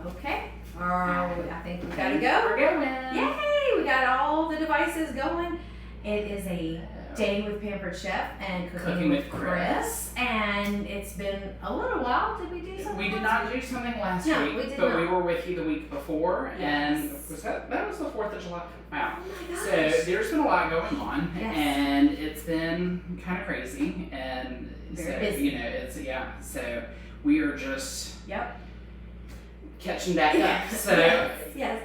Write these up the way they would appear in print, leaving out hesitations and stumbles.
Okay. I think we gotta go. We're going. Yay! We got all the devices going. It is a day with Pampered Chef and cooking with Chris. And it's been a little while. Did we do something? We did not do something last No, week, we did but not. we were with you the week before, Yes. and that was the 4th of July. Wow. Oh my So gosh. there's been a lot going on, Yes. and it's been kind of crazy, and Very so busy. So we are just Yep. catching back up. So Yes.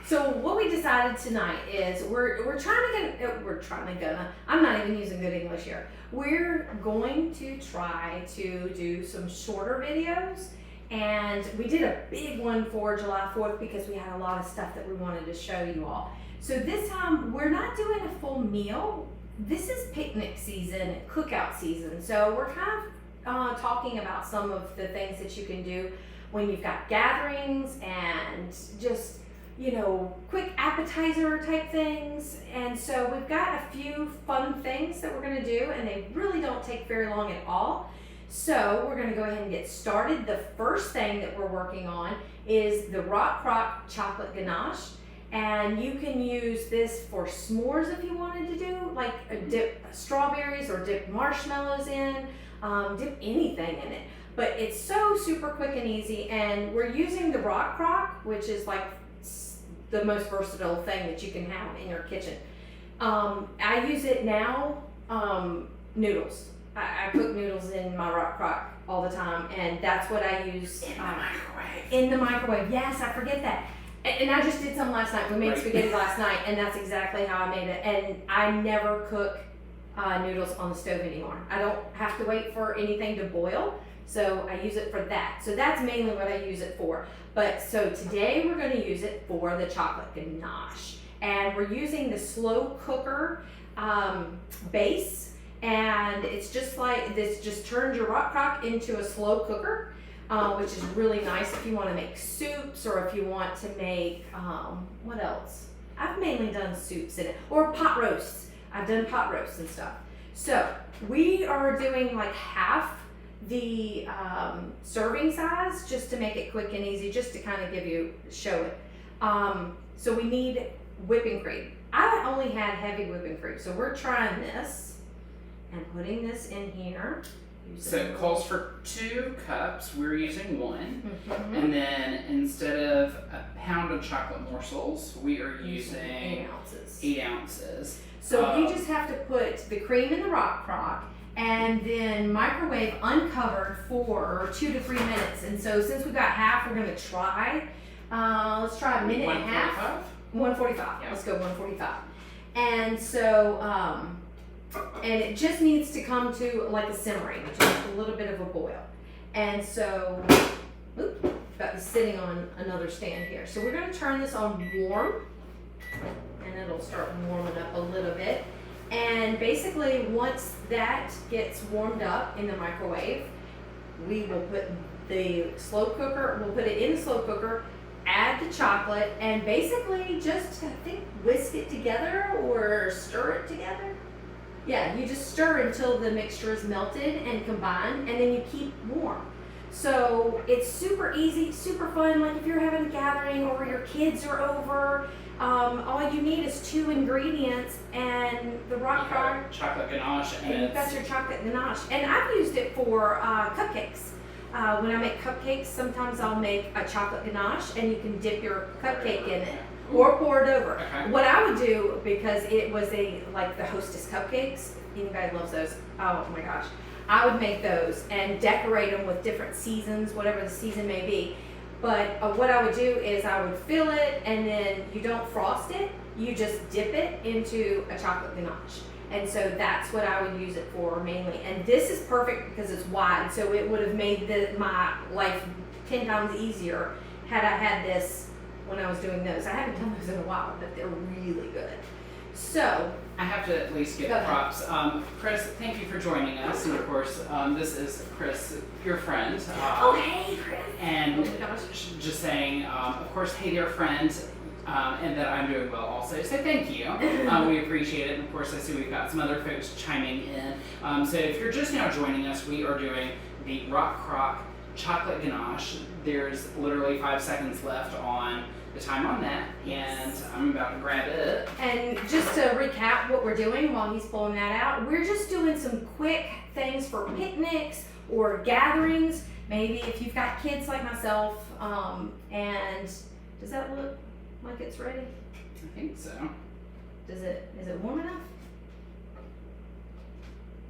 So what we decided tonight is we're trying to get I'm not even using good English here. We're going to try to do some shorter videos, and we did a big one for July 4th because we had a lot of stuff that we wanted to show you all. So this time we're not doing a full meal. This is picnic season, cookout season. So we're kind of talking about some of the things that you can do when you've got gatherings and just, quick appetizer type things. And so we've got a few fun things that we're gonna do, and they really don't take very long at all. So we're gonna go ahead and get started. The first thing that we're working on is the Rock Crock chocolate ganache. And you can use this for s'mores if you wanted to do, like dip strawberries or dip marshmallows in, dip anything in it. But it's so super quick and easy, and we're using the Rock Crock, which is like the most versatile thing that you can have in your kitchen. I use it now, noodles. I cook noodles in my Rock Crock all the time, and that's what I use. in the microwave. In the microwave, yes, I forget that. And I just did some last night. We made Right. spaghetti last night, and that's exactly how I made it. And I never cook noodles on the stove anymore. I don't have to wait for anything to boil, so I use it for that. So that's mainly what I use it for. But so today we're going to use it for the chocolate ganache, and we're using the slow cooker base. And it's just like this, just turns your Rock Crock into a slow cooker, which is really nice if you want to make soups, or if you want to make, what else? I've mainly done soups in it, or pot roasts. I've done pot roasts and stuff. So we are doing like half the serving size, just to make it quick and easy, just to kind of show it. So we need whipping cream. I only had heavy whipping cream, so we're trying this and putting this in here. So it calls for 2 cups. We're using 1. Mm-hmm. And then instead of a pound of chocolate morsels, we are using 8 ounces. 8 ounces. So you just have to put the cream in the Rock Crock and then microwave uncovered for 2 to 3 minutes. And so since we've got half, we're going to try. Let's try a minute and a half. 145. Yeah. Let's go 145. And so, and it just needs to come to like a simmering, just a little bit of a boil. And so, got this sitting on another stand here. So we're going to turn this on warm, and it'll start warming up a little bit. And basically, once that gets warmed up in the microwave, we will put the slow cooker, we'll put it in the slow cooker, add the chocolate, and basically just, I think, whisk it together or stir it together. Yeah, you just stir until the mixture is melted and combined, and then you keep warm. So it's super easy, super fun. Like if you're having a gathering or your kids are over, all you need is 2 ingredients and the Rock Crock. Chocolate ganache, And you've got your chocolate ganache. And I've used it for cupcakes. When I make cupcakes, sometimes I'll make a chocolate ganache, and you can dip your cupcake in it. Or pour it over. Okay. What I would do, because it was like the Hostess cupcakes, anybody loves those, oh my gosh, I would make those and decorate them with different seasons, whatever the season may be. But what I would do is I would fill it, and then you don't frost it, you just dip it into a chocolate ganache. And so that's what I would use it for mainly. And this is perfect because it's wide, so it would have made my life 10 times easier had I had this when I was doing those. I haven't done those in a while, but they're really good. So I have to at least give Go ahead. props. Chris, thank you for joining us. And of course, this is Chris, your friend. oh hey Chris. And Oh my gosh. just saying, of course, hey dear friend, and that I'm doing well also. So thank you. We appreciate it. And of course, I see we've got some other folks chiming in. So if you're just now joining us, we are doing the Rock Crock chocolate ganache. There's literally 5 seconds left on the time on that, and I'm about to grab it. And just to recap what we're doing while he's pulling that out, we're just doing some quick things for picnics or gatherings. Maybe if you've got kids like myself, and does that look like it's ready? I think so. Is it warm enough?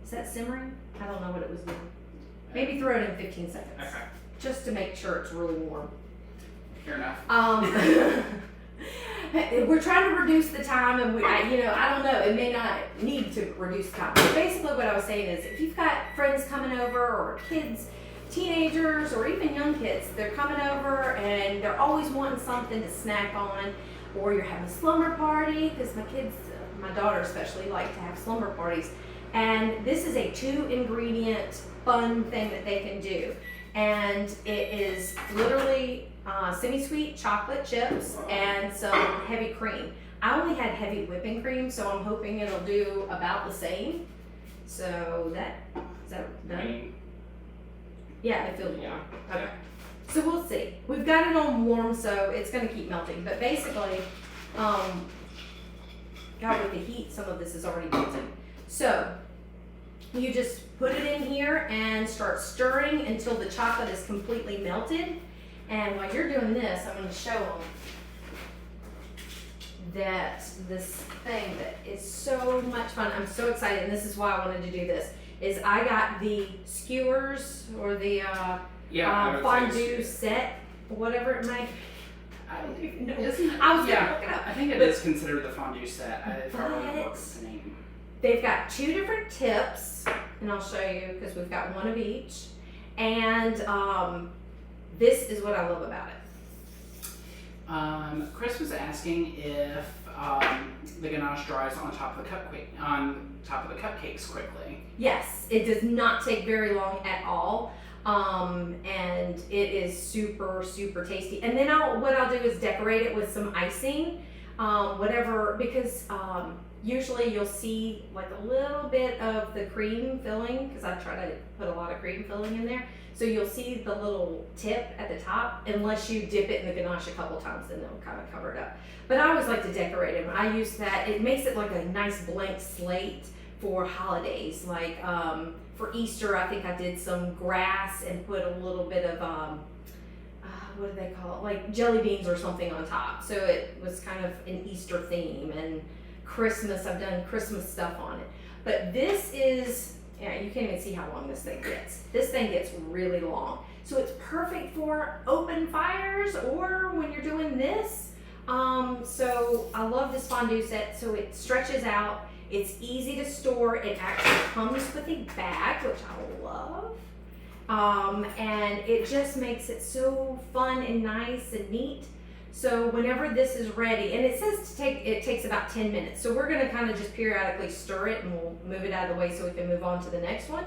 Is that simmering? I don't know what it was doing. Maybe throw it in 15 seconds. Okay. Just to make sure it's really warm. Fair enough. We're trying to reduce the time, and I don't know, it may not need to reduce the time. But basically what I was saying is, if you've got friends coming over, or kids, teenagers, or even young kids, they're coming over and they're always wanting something to snack on, or you're having a slumber party, because my kids, my daughter especially, like to have slumber parties. And this is a 2-ingredient fun thing that they can do. And it is literally semi-sweet chocolate chips and some heavy cream. I only had heavy whipping cream, so I'm hoping it'll do about the same. So is that done? Yeah, it feels warm. Okay. So we'll see. We've got it on warm, so it's gonna keep melting. But basically, God, with the heat, some of this is already melting. So you just put it in here and start stirring until the chocolate is completely melted. And while you're doing this, I'm going to show them that this thing that is so much fun. I'm so excited, and this is why I wanted to do this, is I got the skewers, or the fondue set, whatever it may. I don't even know. I was going to look it up. I think it is considered the fondue set. I probably But- know what's the name. They've got 2 different tips, and I'll show you because we've got one of each. And this is what I love about it. Chris was asking if the ganache dries on top of the cupcakes quickly. Yes, it does not take very long at all. And it is super, super tasty. And then what I'll do is decorate it with some icing, because usually you'll see like a little bit of the cream filling, because I try to put a lot of cream filling in there. So you'll see the little tip at the top, unless you dip it in the ganache a couple times, then they'll kind of cover it up. But I always like to decorate them. I use that. It makes it like a nice blank slate for holidays. Like for Easter, I think I did some grass and put a little bit of what do they call it? Like jelly beans or something on top. So it was kind of an Easter theme. And Christmas, I've done Christmas stuff on it. But this is, you can't even see how long this thing gets. This thing gets really long. So it's perfect for open fires or when you're doing this. So I love this fondue set. So it stretches out. It's easy to store. It actually comes with a bag, which I love. And it just makes it so fun and nice and neat. So whenever this is ready, and it says it takes about 10 minutes. So we're gonna kind of just periodically stir it, and we'll move it out of the way so we can move on to the next one.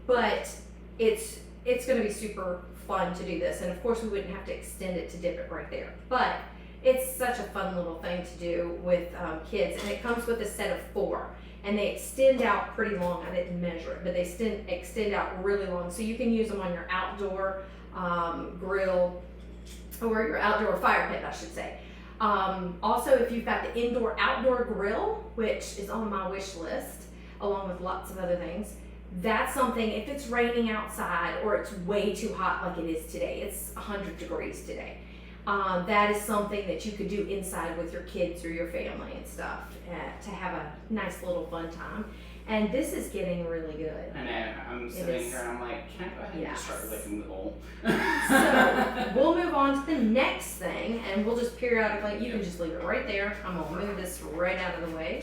But it's gonna be super fun to do this. And of course we wouldn't have to extend it to dip it right there. But it's such a fun little thing to do with kids. And it comes with a set of 4. And they extend out pretty long. I didn't measure it, but they extend out really long. So you can use them on your outdoor grill, or your outdoor fire pit, I should say. Also, if you've got the indoor-outdoor grill, which is on my wish list, along with lots of other things, that's something, if it's raining outside or it's way too hot like it is today, it's 100 degrees today, that is something that you could do inside with your kids or your family and stuff to have a nice little fun time. And this is getting really good. I know. I'm sitting here and I'm like, can I go ahead and just start licking the bowl? So we'll move on to the next thing, and we'll just periodically, you can just leave it right there. I'm gonna move this right out of the way.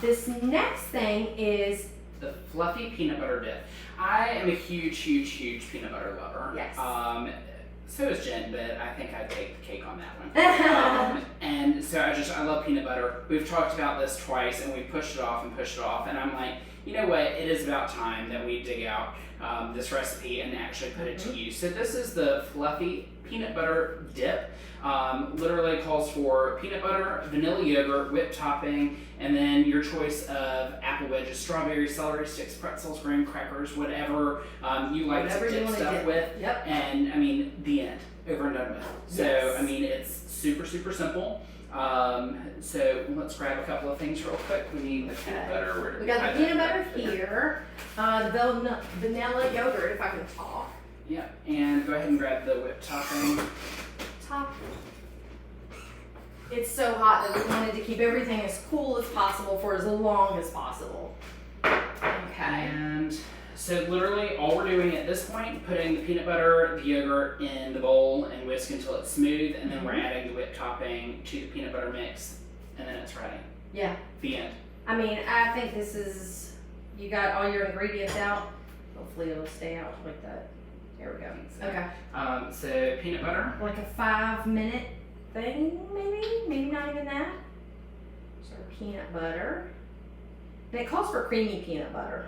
This next thing is the fluffy peanut butter dip. I am a huge, huge, huge peanut butter lover. Yes. So is Jen, but I think I'd take the cake on that one. And so I love peanut butter. We've talked about this twice, and we've pushed it off, and I'm like, you know what, it is about time that we dig out this recipe and actually put it to use. So this is the fluffy peanut butter dip. Literally calls for peanut butter, vanilla yogurt, whipped topping, and then your choice of apple wedges, strawberries, celery sticks, pretzels, graham crackers, whatever you like Whatever to you dip wanna stuff dip. with. Yep. And I mean, the end, over and done with. So Yes. I mean, it's super simple. So let's grab a couple of things real quick. We need the peanut butter. Where did We got hide the peanut that? butter here, the vanilla yogurt, if I can talk. Yep, and go ahead and grab the whipped topping. Top. It's so hot that we wanted to keep everything as cool as possible for as long as possible. Okay. And so literally all we're doing at this point, putting the peanut butter, the yogurt in the bowl and whisk until it's smooth, and then we're adding the whipped topping to the peanut butter mix, and then it's ready. Yeah. The end. I mean, I think this is, you got all your ingredients out. Hopefully it'll stay out like that. There we go. Okay. So peanut butter. Like a 5-minute thing, maybe not even that. So peanut butter. And it calls for creamy peanut butter.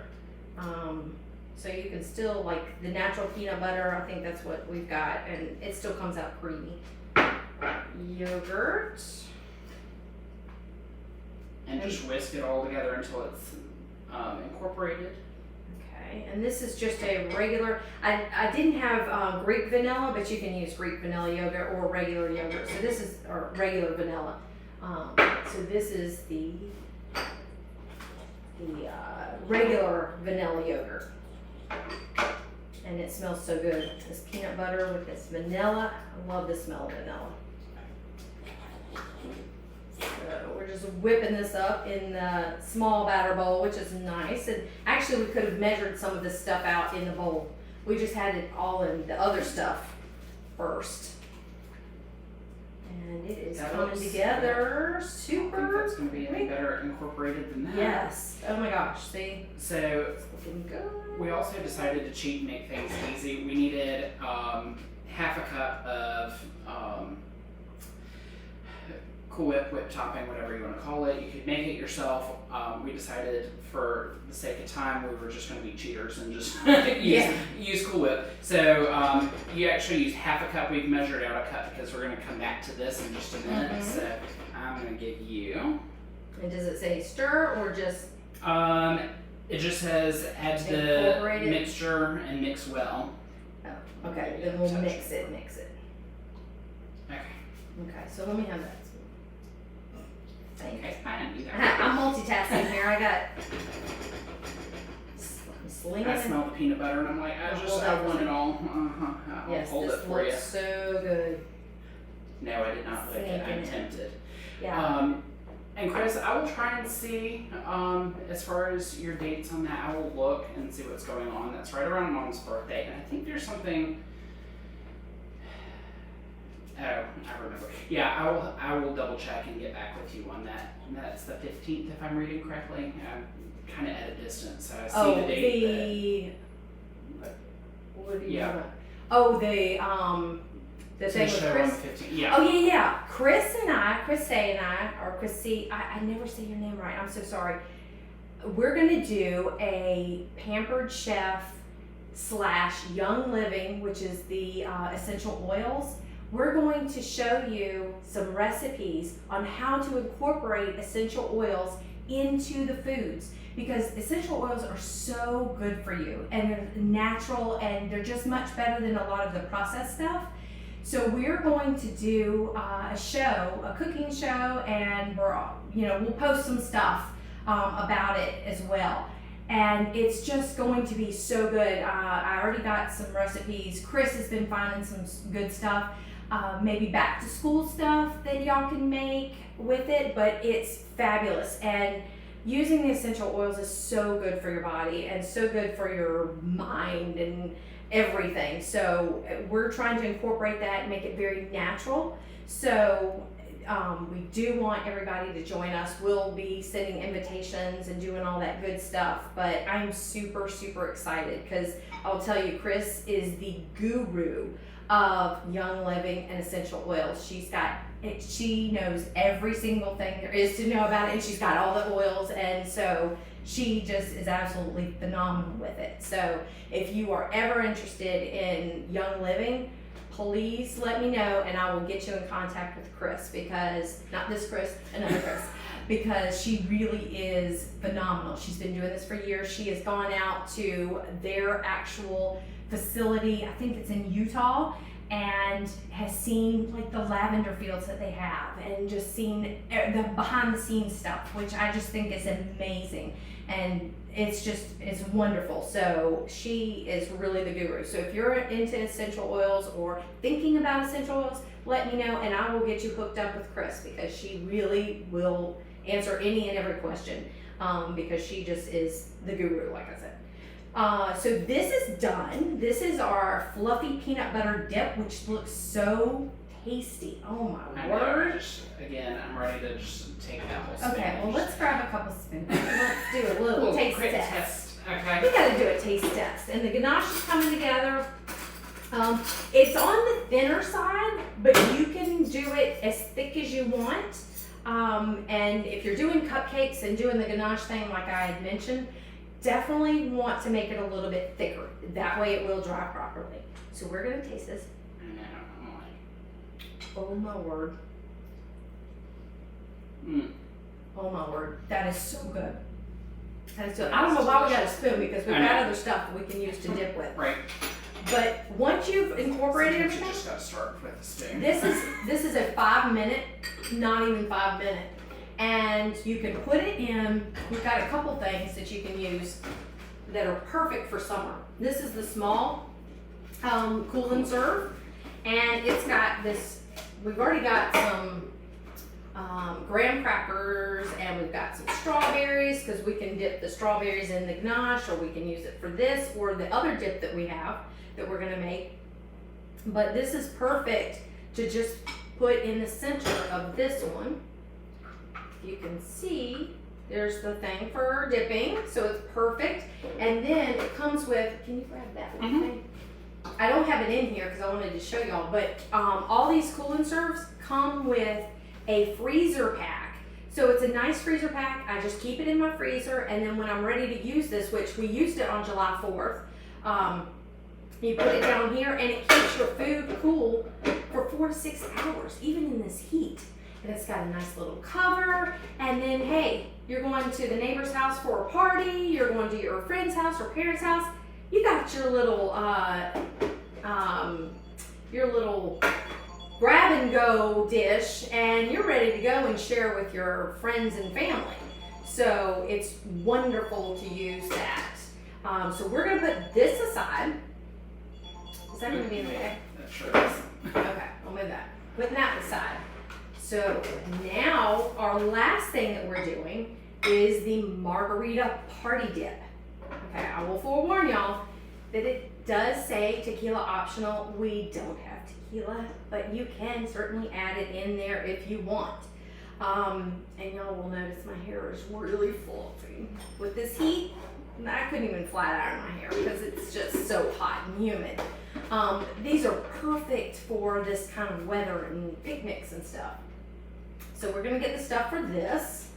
So you can still, like the natural peanut butter, I think that's what we've got, and it still comes out creamy. Yogurt. And just whisk it all together until it's incorporated. Okay, and this is just a regular, I didn't have Greek vanilla, but you can use Greek vanilla yogurt or regular yogurt. So this is, or regular vanilla. So this is the regular vanilla yogurt. And it smells so good. This peanut butter with this vanilla. I love the smell of vanilla. So we're just whipping this up in the small batter bowl, which is nice. And actually we could have measured some of this stuff out in the bowl. We just had it all in the other stuff first. And it is coming together I think super that's going to be any better incorporated than that. Yes. Oh my gosh, see? So It's looking good. we also decided to cheat and make things easy. We needed half a cup of Cool Whip, whipped topping, whatever you want to call it. You could make it yourself. We decided for the sake of time we were just going to be cheaters and just use Cool Whip. So you actually use half a cup. We've measured out a cup because we're going to come back to this in just a minute. So I'm going to give you. And does it say stir or just? It just says add to the mixture and mix well. Oh, okay, then we'll mix it. Okay. Okay, so let me have that. Thank you. Okay, I didn't do that. I'm multitasking here. I got. I'm slinging. I smell the peanut butter and I'm like, I want it all. I'll Yes, hold it this for you. looks so good. No, I did not lick it. I'm Sneaking it. tempted. Yeah. And Chris, I will try and see, as far as your dates on that, I will look and see what's going on. That's right around Mom's birthday, and I think there's something. Oh, I remember. Yeah, I will double check and get back with you on that. And that's the 15th, if I'm reading correctly. I'm kind of at a distance, so I see the date. What do you Yeah. want? Oh, the So thing the with show on Chris. the 15th. Yeah. Oh yeah. Chrissy and I never say your name right. I'm so sorry. We're gonna do a Pampered Chef / Young Living, which is the essential oils. We're going to show you some recipes on how to incorporate essential oils into the foods, because essential oils are so good for you and they're natural and they're just much better than a lot of the processed stuff. So we're going to do a cooking show, and we'll post some stuff about it as well. And it's just going to be so good. I already got some recipes. Chris has been finding some good stuff. Maybe back to school stuff that y'all can make with it, but it's fabulous. And using the essential oils is so good for your body and so good for your mind and everything. So we're trying to incorporate that and make it very natural. So we do want everybody to join us. We'll be sending invitations and doing all that good stuff, but I'm super excited because I'll tell you, Chris is the guru of Young Living and essential oils. She knows every single thing there is to know about it, and she's got all the oils, and so she just is absolutely phenomenal with it. So if you are ever interested in Young Living, please let me know and I will get you in contact with Chris, because, not this Chris, another Chris, because she really is phenomenal. She's been doing this for years. She has gone out to their actual facility, I think it's in Utah, and has seen like the lavender fields that they have and just seen the behind the scenes stuff, which I just think is amazing. And it's wonderful. So she is really the guru. So if you're into essential oils or thinking about essential oils, let me know and I will get you hooked up with Chris, because she really will answer any and every question, because she just is the guru, like I said. So this is done. This is our fluffy peanut butter dip, which looks so tasty. Oh my word. Again, I'm ready to just take that whole spoon. Okay, well let's grab a couple spoons. Let's do a little taste quick test. Okay. We gotta do a taste test. And the ganache is coming together. It's on the thinner side, but you can do it as thick as you want. And if you're doing cupcakes and doing the ganache thing like I had mentioned, definitely want to make it a little bit thicker. That way it will dry properly. So we're gonna taste this. Oh my word. Oh my word. That is so good. That is so, I don't know why we got a spoon, because we've got other stuff that we can use to dip with. Right. But once you've incorporated Sometimes everything, you just gotta start with the spoon. this is a 5 minute, not even 5 minute. And you can put it in, we've got a couple things that you can use that are perfect for summer. This is the small cool and serve, and it's got this, we've already got some graham crackers, and we've got some strawberries, because we can dip the strawberries in the ganache, or we can use it for this or the other dip that we have that we're gonna make. But this is perfect to just put in the center of this one. You can see there's the thing for dipping, so it's perfect. And then it comes with, can you grab that little thing? I don't have it in here because I wanted to show y'all, but all these cool and serves come with a freezer pack. So it's a nice freezer pack. I just keep it in my freezer, and then when I'm ready to use this, which we used it on July 4th, you put it down here and it keeps your food cool for 4 to 6 hours, even in this heat. And it's got a nice little cover, and then hey, you're going to the neighbor's house for a party, you're going to your friend's house or parents' house, you got your little grab and go dish, and you're ready to go and share with your friends and family. So it's wonderful to use that. So we're gonna put this aside. Is that gonna be in the way? That sure is. Okay, I'll move that. Putting that aside. So now our last thing that we're doing is the Margarita party dip. Okay, I will forewarn y'all that it does say tequila optional. We don't have tequila, but you can certainly add it in there if you want. And y'all will notice my hair is really fluffy. With this heat, I couldn't even flat iron my hair because it's just so hot and humid. These are perfect for this kind of weather and picnics and stuff. So we're gonna get the stuff for this.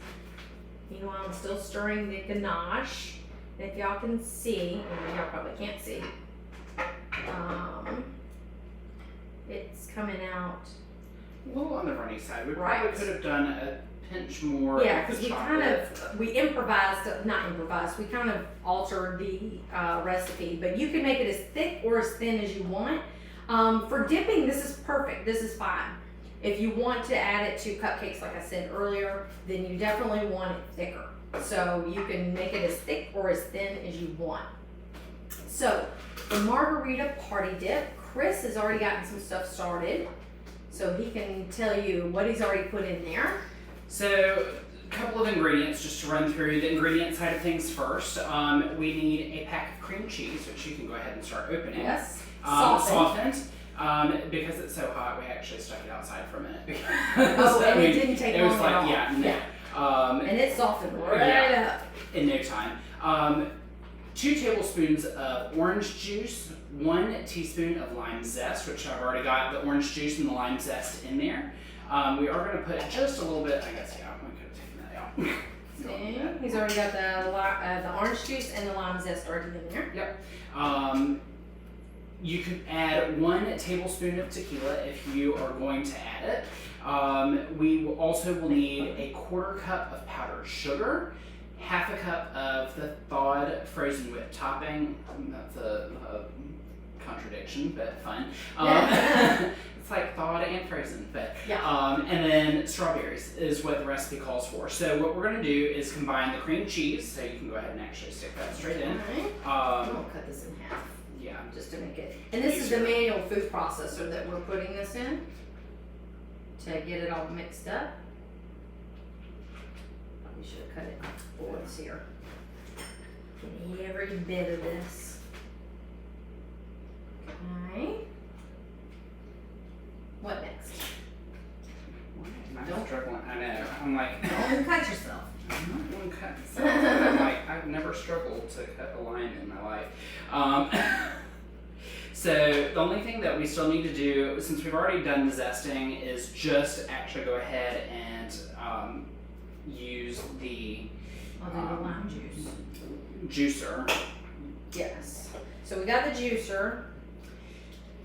Meanwhile, I'm still stirring the ganache. If y'all can see, y'all probably can't see. It's coming out. A little on the runny side. We Right. probably could have done a pinch more. Yeah, of because the we chocolate. we improvised, not improvised, we kind of altered the recipe, but you can make it as thick or as thin as you want. For dipping, this is perfect, this is fine. If you want to add it to cupcakes, like I said earlier, then you definitely want it thicker. So you can make it as thick or as thin as you want. So the Margarita party dip, Chris has already gotten some stuff started, so he can tell you what he's already put in there. So, a couple of ingredients just to run through the ingredient side of things first. We need a pack of cream cheese, which you can go ahead and start opening. Yes, Softened. Because it's so hot, we actually stuck it outside for a minute. Oh, and it didn't take It was long like, at all. yeah, no. Yeah. And it softened right up. In no time. 2 tablespoons of orange juice, 1 teaspoon of lime zest, which I've already got the orange juice and the lime zest in there. We are going to put just a little bit, I guess, yeah, I could have taken that out. See, he's already got the orange juice and the lime zest already in there. Yep. You could add 1 tablespoon of tequila if you are going to add it. We also will need a 1/4 cup of powdered sugar, 1/2 cup of the thawed frozen whipped topping. That's a contradiction, but fun. It's like thawed and frozen, but Yeah. and then strawberries is what the recipe calls for. So what we're going to do is combine the cream cheese. So you can go ahead and actually stick that straight in. Alright. I'm gonna cut this in half Yeah. just to make it. And this is the manual food processor that we're putting this in to get it all mixed up. We should have cut it in fourths here. Get every bit of this. Okay. What next? I'm struggling. I know. I'm like, Don't cut yourself. I'm not going to cut myself. I'm like, I've never struggled to cut a line in my life. So the only thing that we still need to do, since we've already done the zesting, is just actually go ahead and use the I'll do the lime juice. juicer. Yes. So we got the juicer.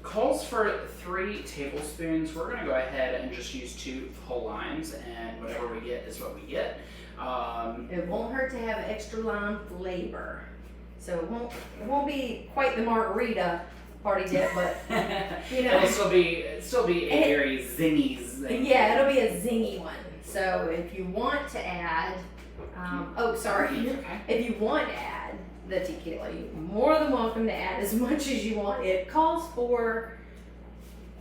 Calls for 3 tablespoons. We're going to go ahead and just use 2 whole limes, and whatever we get is what we get. It won't hurt to have extra lime flavor. So it won't be quite the margarita party dip, but you know. It'll still be a very zingy. Yeah, it'll be a zingy one. So if you want to add, Okay. if you want to add the tequila, you're more than welcome to add as much as you want. It calls for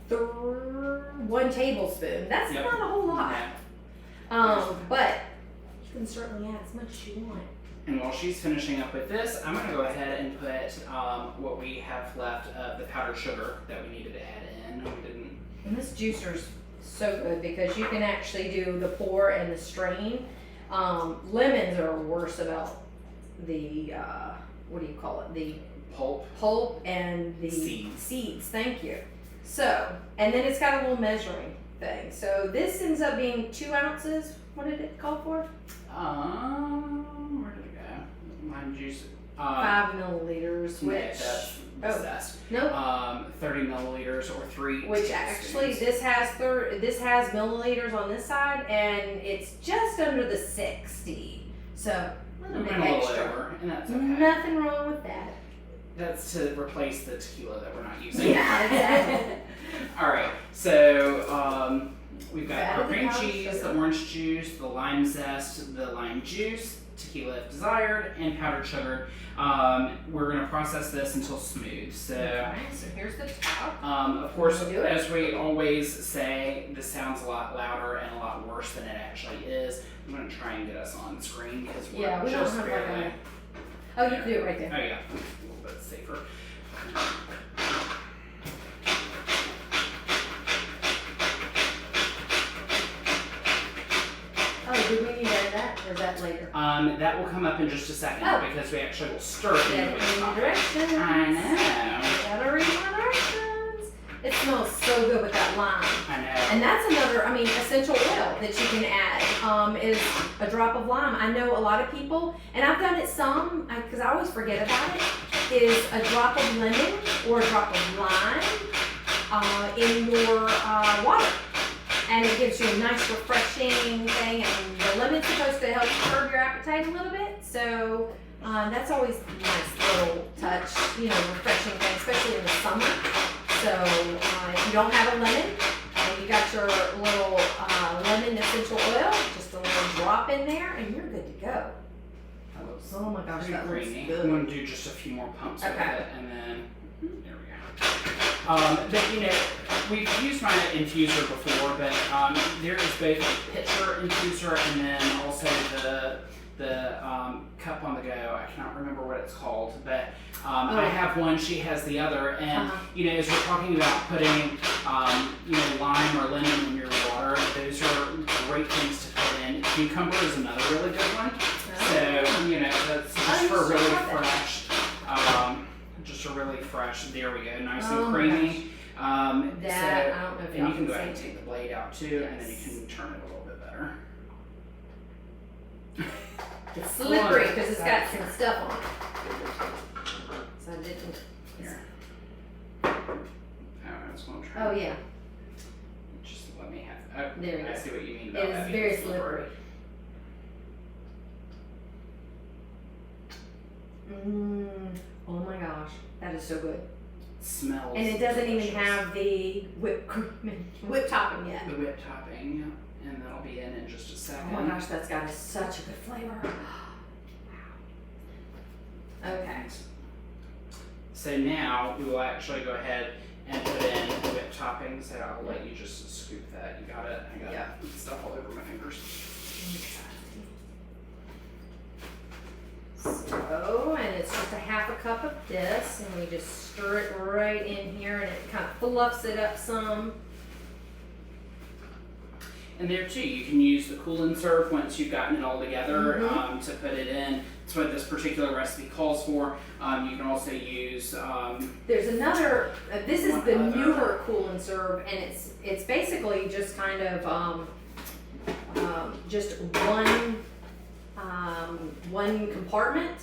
1 tablespoon. That's Yep. not a whole lot. Yeah. But you can certainly add as much as you want. And while she's finishing up with this, I'm going to go ahead and put what we have left of the powdered sugar that we needed to add in. We didn't. And this juicer's so good because you can actually do the pour and the strain. Lemons are worse about the what do you call it? The Pulp. and the Seeds. Thank you. So, and then it's got a little measuring thing. So this ends up being 2 ounces. What did it call for? Where did it go? Lime juice. 5 milliliters, Yeah, which that's the zest. nope. 30 milliliters or 3. Which actually this has milliliters on this side, and it's just under the 60. So a little bit And a little extra. over, and that's okay. Nothing wrong with that. That's to replace the tequila that we're not using. Yeah, exactly. All right, so we've got our Added the cream powdered cheese, sugar. the orange juice, the lime zest, the lime juice, tequila if desired, and powdered sugar. We're going to process this until smooth. So, Okay, so here's the top. of course, Wanna do it? as we always say, this sounds a lot louder and a lot worse than it actually is. I'm going to try and get us on screen because we're Yeah, we don't just have like barely. a. Oh, you can do it right Oh there. yeah, a little bit safer. Oh, do we need to add that, or is that later? That will come up in just a second Oh. because we actually will stir it Yeah, into read the the top. directions. I know. Gotta read my directions. It smells so good with that lime. I know. And that's another, essential oil that you can add, is a drop of lime. I know a lot of people, and I've done it some, because I always forget about it, is a drop of lemon or a drop of lime in your water. And it gives you a nice refreshing thing, and the lemon's supposed to help curb your appetite a little bit, so that's always a nice little touch, refreshing thing, especially in the summer. So if you don't have a lemon, and you got your little lemon essential oil, just a little drop in there, and you're good to go. That looks Oh my gosh, pretty that looks creamy. good. I'm going to do just a few more pumps with Okay. it, and then there we go. But we've used my infuser before, but there is both a pitcher infuser and then also the cup on the go. I cannot remember what it's called, but I have one. She has the other, and as we're talking about putting lime or lemon in your water, those are great things to put in. Cucumber is another really good one. So that's just for really fresh. Just a really fresh. There we go, nice and creamy. I don't know if and y'all you can go can ahead and see. take the blade out too, and then you Yes. can turn it a little bit better. It's slippery because it's got some stuff on it. So I didn't. Here. I was going to try. Oh yeah, Just let me have. Oh, there it I is. see what you mean It about is that. very being slippery. Oh my gosh, that is so good. Smells. And it doesn't delicious. even have the whipped topping yet. The whipped topping, yeah. And that'll be in just a second. Oh my gosh, that's got such a good flavor. Okay. So now we will actually go ahead and put in the whipped topping. So I'll let you just scoop that. You got it? I got stuff all over my fingers. So, and it's just a half a cup of this, and we just stir it right in here, and it kind of fluffs it up some. And there too, you can use the cool and serve once you've gotten it all together to put it in. That's what this particular recipe calls for. You can also use. There's another. This is One the other. newer cool and serve, and it's basically just kind of just one compartment,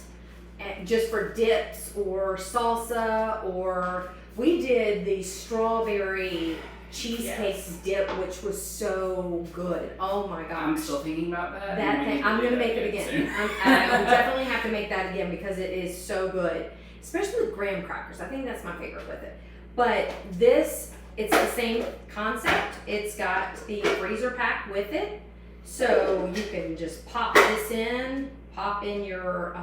and just for dips or salsa, or we did the strawberry cheesecake dip, which was so good. Oh my gosh. I'm still thinking about that. That thing, I'm gonna make it again. I definitely have to make that again because it is so good, especially with graham crackers. I think that's my favorite with it. But this, it's the same concept. It's got the freezer pack with it, so you can just pop this in, pop in your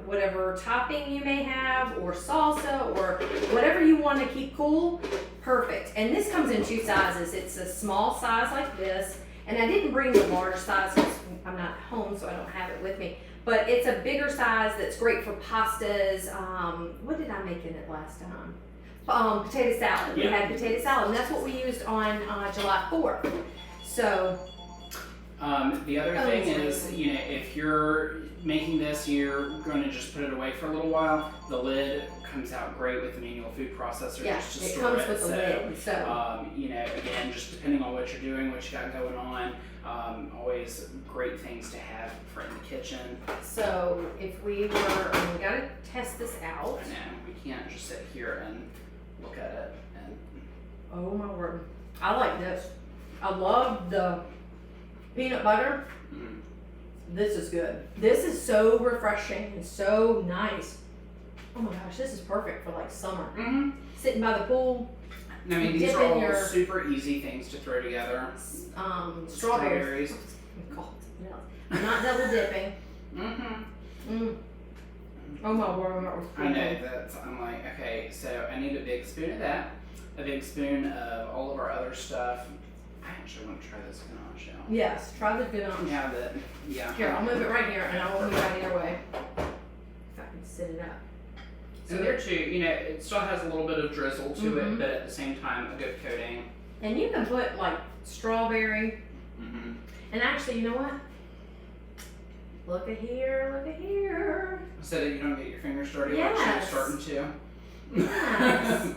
whatever topping you may have, or salsa, or whatever you want to keep cool. Perfect. And this comes in two sizes. It's a small size like this, and I didn't bring the large size because I'm not home, so I don't have it with me. But it's a bigger size that's great for pastas. What did I make in it last time? Potato salad. We had potato salad, and that's what we used on July 4th. So. The other thing is, if you're making this, you're going to just put it away for a little while. The lid comes out great with the manual food processor. Yeah, just to it store comes it. with the lid. So. Again, just depending on what you're doing, what you got going on, always great things to have for in the kitchen. So if we gotta test this out. I know, we can't just sit here and look at it. And Oh my word. I like this. I love the peanut butter. This is good. This is so refreshing and so nice. Oh my gosh, this is perfect for like summer. Sitting by the pool. I mean, these dip are in all your super easy things to throw together. Strawberries. God, no. I'm not double dipping. Oh my word. I know that. I'm like, okay, so I need a big spoon of that, a big spoon of all of our other stuff. I actually want to try this ganache out. Yes, try the ganache. Yeah. Here, I'll move it right here, and I will move it out either way. If I can sit it up. So there too, it still has a little bit of drizzle to it, but at the same time, a good coating. And you can put like strawberry. And actually, you know what? Look at here. So that you don't get your fingers dirty like Yes. she was starting to. Yes.